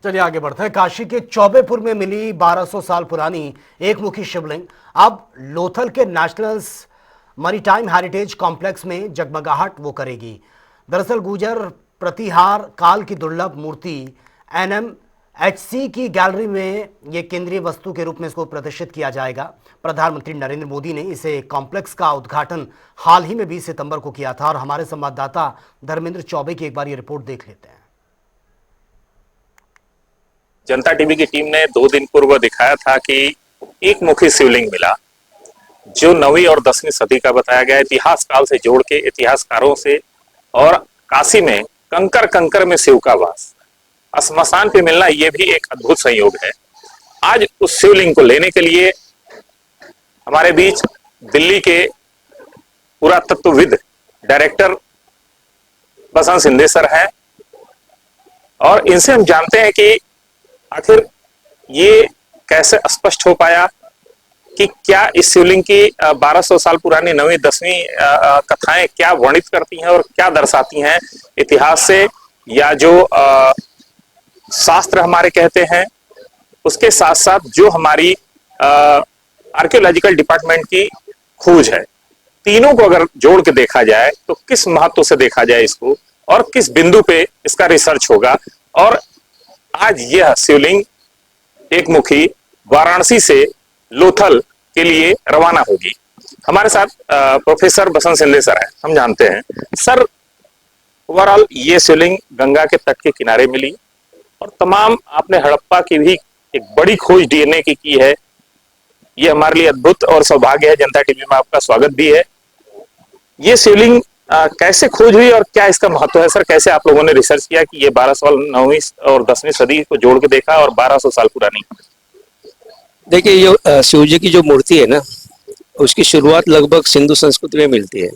चलिए आगे बढ़ते हैं। काशी के चौबेपुर में मिली 1200 साल पुरानी एकमुखी शिवलिंग अब लोथल के नेशनल मरीटाइम हेरिटेज कॉम्प्लेक्स में जगमगाहट वो करेगी। दरअसल गुजर प्रतिहार काल की दुर्लभ मूर्ति एनएमएचसी की गैलरी में ये केंद्रीय वस्तु के रूप में इसको प्रदर्शित किया जाएगा। प्रधानमंत्री नरेंद्र मोदी ने इसे कॉम्प्लेक्स का उद्घाटन हाल ही में 20 सितंबर को किया था और हमारे संवाददाता धर्मेंद्र चौबे की एक बार ये रिपोर्ट देख लेते हैं। जनता टीवी की टीम ने 2 दिन पूर्व दिखाया था कि एक मुखी शिवलिंग मिला जो 9वीं और 10वीं सदी का बताया गया। इतिहास काल से जोड़ के इतिहासकारों से और काशी में कंकर कंकर में शिव का वास, श्मशान पे मिलना ये भी एक अद्भुत संयोग है। आज उस शिवलिंग को लेने के लिए हमारे बीच दिल्ली के पुरातत्वविद डायरेक्टर बसंत सिंधे सर हैं और इनसे हम जानते हैं कि आखिर ये कैसे स्पष्ट हो पाया कि क्या इस शिवलिंग की 1200 साल पुरानी 9वीं 10वीं कथाएं क्या वर्णित करती हैं और क्या दर्शाती हैं इतिहास से, या जो शास्त्र हमारे कहते हैं, उसके साथ साथ जो हमारी आर्कियोलॉजिकल डिपार्टमेंट की खोज है। तीनों को अगर जोड़ के देखा जाए तो किस महत्व से देखा जाए इसको और किस बिंदु पे इसका रिसर्च होगा। और आज यह शिवलिंग एकमुखी वाराणसी से लोथल के लिए रवाना होगी। हमारे साथ प्रोफेसर बसंत सिंधे सर हैं, हम जानते हैं। सर, ओवरऑल ये शिवलिंग गंगा के तट के किनारे मिली और तमाम आपने हड़प्पा की भी एक बड़ी खोज डीएनए की है। ये हमारे लिए अद्भुत और सौभाग्य है। जनता टीवी में आपका स्वागत भी है। ये शिवलिंग कैसे खोज हुई और क्या इसका महत्व है सर? कैसे आप लोगों ने रिसर्च किया कि ये 12 साल 9वीं और 10वीं सदी को जोड़ के देखा और 1200 साल पुरानी? देखिए, ये शिव जी की जो मूर्ति है ना, उसकी शुरुआत लगभग सिंधु संस्कृति में मिलती है।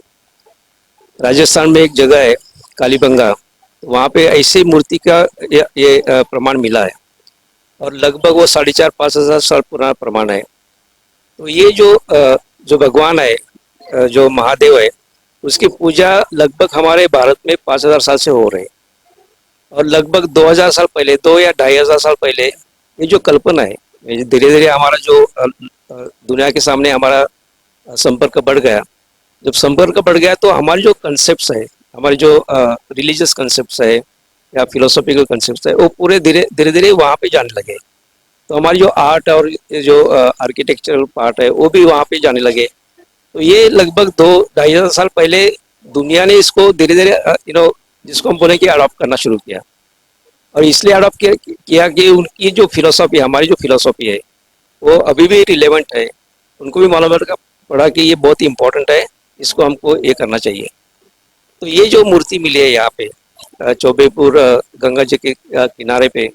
राजस्थान में एक जगह है कालीबंगा, वहाँ पे ऐसी मूर्ति का ये प्रमाण मिला है और लगभग वो 4,500-5,000 साल पुराना प्रमाण है। तो ये जो भगवान है, जो महादेव है, उसकी पूजा लगभग हमारे भारत में 5,000 साल से हो रहे हैं और लगभग 2,000 साल पहले, 2 या 2,500 साल पहले ये जो कल्पना है, धीरे धीरे हमारा जो दुनिया के सामने हमारा संपर्क बढ़ गया। जब संपर्क बढ़ गया तो हमारे जो कंसेप्ट्स है, हमारे जो रिलीजियस कंसेप्ट्स है या फिलोसॉफिकल कंसेप्ट्स है, वो पूरे धीरे धीरे वहाँ पे जाने लगे। तो हमारी जो आर्ट और जो आर्किटेक्चरल पार्ट है वो भी वहाँ पे जाने लगे। तो ये लगभग 2-2,500 साल पहले दुनिया ने इसको धीरे धीरे जिसको हम बोले कि अडॉप्ट करना शुरू किया और इसलिए अडॉप्ट किया कि उनकी जो फिलोसॉफी, हमारी जो फिलोसॉफी है वो अभी भी रिलेवेंट है। उनको भी मालूम पड़ा कि ये बहुत ही इम्पोर्टेंट है, इसको हमको ये करना चाहिए। तो ये जो मूर्ति मिली है यहाँ पे चौबेपुर गंगा जी के किनारे पे,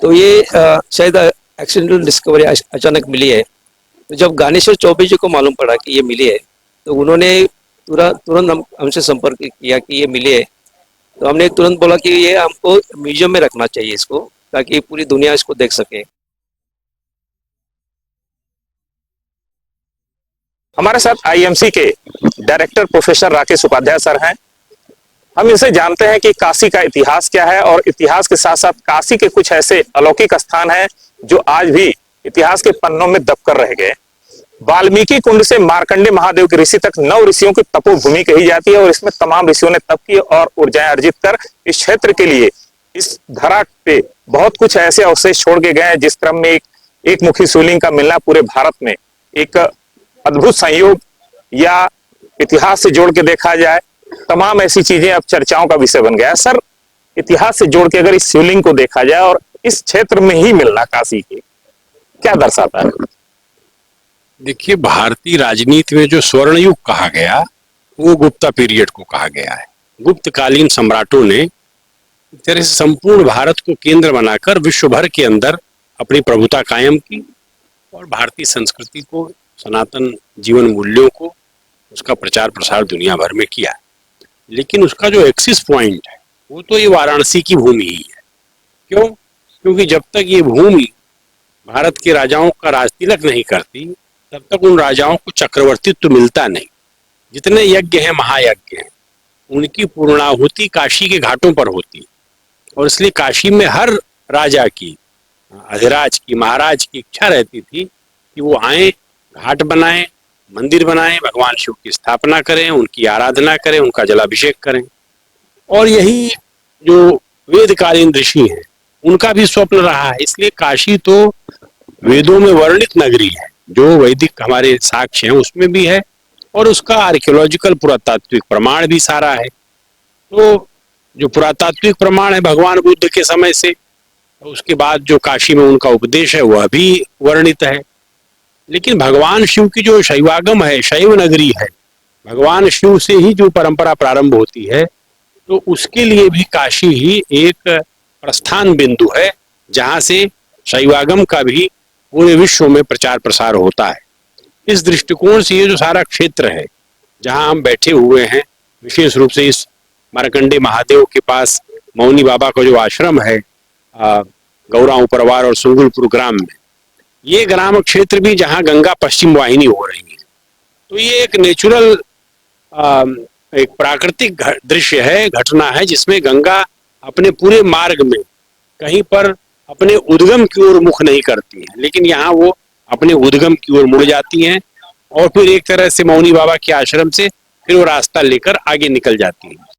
तो ये शायद एक्सीडेंटल डिस्कवरी अचानक मिली है। तो जब ज्ञानेश्वर चौबे जी को मालूम पड़ा कि ये मिली है तो उन्होंने तुरंत हमसे संपर्क किया कि ये मिली है। तो हमने तुरंत बोला कि ये हमको म्यूजियम में रखना चाहिए इसको, ताकि पूरी दुनिया इसको देख सके। हमारे साथ आईएमसी के director professor Rakesh Upadhyay sir हैं। हम इनसे जानते हैं कि काशी का इतिहास क्या है और इतिहास के साथ साथ काशी के कुछ ऐसे अलौकिक स्थान हैं जो आज भी इतिहास के पन्नों में दबकर रह गए। वाल्मीकि कुंड से मार्कंडे महादेव के ऋषि तक 9 ऋषियों की तपोभूमि कही जाती है और इसमें तमाम ऋषियों ने तप की और ऊर्जाएं अर्जित कर इस क्षेत्र के लिए, इस धरा पे बहुत कुछ ऐसे अवशेष छोड़ के गए हैं, जिस क्रम में एक मुखी शिवलिंग का मिलना पूरे भारत में एक अद्भुत संयोग, या इतिहास से जोड़ के देखा जाए तमाम ऐसी चीजें अब चर्चाओं का विषय बन गया है। सर, इतिहास से जोड़ के अगर इस शिवलिंग को देखा जाए और इस क्षेत्र में ही मिलना काशी के, क्या दर्शाता है? देखिए, भारतीय राजनीति में जो स्वर्ण युग कहा गया वो गुप्ता पीरियड को कहा गया है। गुप्तकालीन सम्राटों ने एक तरह से संपूर्ण भारत को केंद्र बनाकर विश्व भर के अंदर अपनी प्रभुता कायम की और भारतीय संस्कृति को, सनातन जीवन मूल्यों को, उसका प्रचार प्रसार दुनिया भर में किया। लेकिन उसका जो एक्सिस पॉइंट है वो तो ये वाराणसी की भूमि ही है। क्यों? क्योंकि जब तक ये भूमि भारत के राजाओं का राजतिलक नहीं करती तब तक उन राजाओं को चक्रवर्तित्व मिलता नहीं। जितने यज्ञ हैं, महायज्ञ हैं, उनकी पूर्णाहुति काशी के घाटों पर होती है और इसलिए काशी में हर राजा की, अधिराज की, महाराज की इच्छा रहती थी कि वो आए, घाट बनाएं, मंदिर बनाएं, भगवान शिव की स्थापना करें, उनकी आराधना करें, उनका जलाभिषेक करें। और यही जो वेदकालीन ऋषि हैं उनका भी स्वप्न रहा है। इसलिए काशी तो वेदों में वर्णित नगरी है, जो वैदिक हमारे साक्ष्य हैं उसमें भी है, और उसका आर्कियोलॉजिकल पुरातात्विक प्रमाण भी सारा है। तो जो पुरातात्विक प्रमाण है भगवान बुद्ध के समय से, उसके बाद जो काशी में उनका उपदेश है वह भी वर्णित है। लेकिन भगवान शिव की जो शैवागम है, शैव नगरी है, भगवान शिव से ही जो परंपरा प्रारंभ होती है, तो उसके लिए भी काशी ही एक प्रस्थान बिंदु है, जहां से शैवागम का भी पूरे विश्व में प्रचार प्रसार होता है। इस दृष्टिकोण से ये जो सारा क्षेत्र है जहां हम बैठे हुए हैं, विशेष रूप से इस मार्कंडे महादेव के पास मौनी बाबा का जो आश्रम है गौरांव परवार और सुंगुलपुर ग्राम में, ये ग्राम क्षेत्र भी जहां गंगा पश्चिम वाहिनी हो रही है, तो ये एक नेचुरल एक प्राकृतिक दृश्य है, घटना है, जिसमें गंगा अपने पूरे मार्ग में कहीं पर अपने उद्गम की ओर मुख नहीं करती है, लेकिन यहाँ वो अपने उद्गम की ओर मुड़ जाती हैं और फिर एक तरह से मौनी बाबा के आश्रम से फिर वो रास्ता लेकर आगे निकल जाती है।